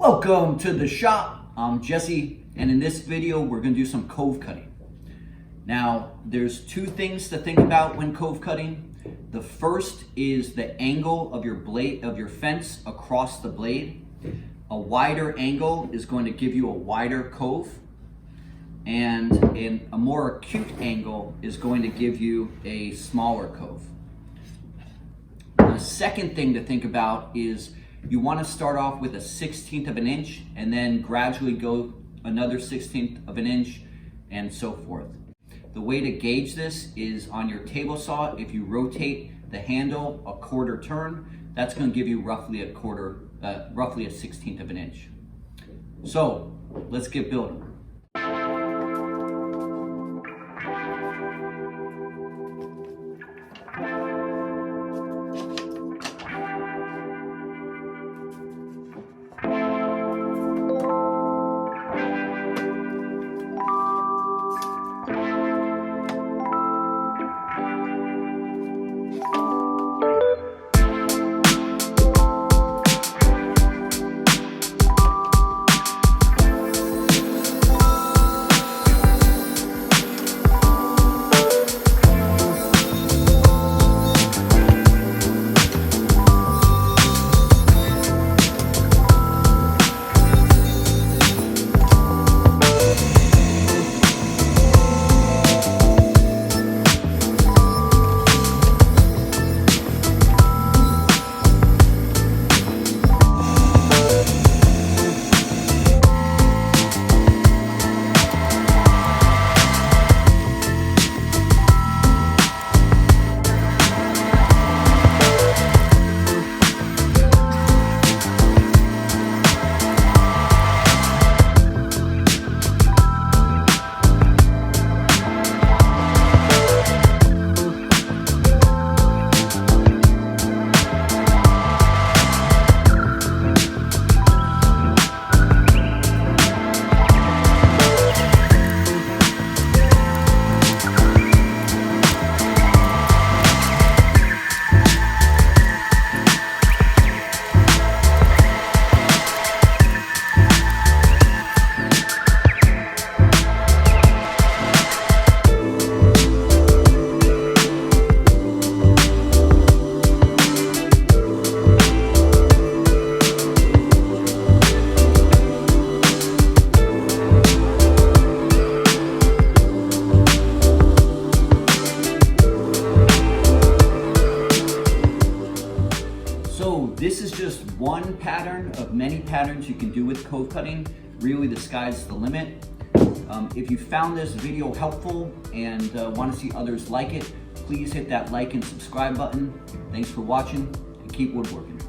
Welcome to the shop. I'm Jesse, and in this video we're going to do some cove cutting. Now there's two things to think about when cove cutting. The first is the angle of your blade of your fence across the blade. A wider angle is going to give you a wider cove, and a more acute angle is going to give you a smaller cove. The second thing to think about is you want to start off with a 1/16 of an inch and then gradually go another 1/16 of an inch and so forth. The way to gauge this is on your table saw. If you rotate the handle a quarter turn, that's going to give you roughly a 1/16 of an inch. So let's get building. This is just one pattern of many patterns you can do with cove cutting. Really, the sky's the limit. If you found this video helpful and want to see others like it, please hit that like and subscribe button. Thanks for watching, and keep woodworking.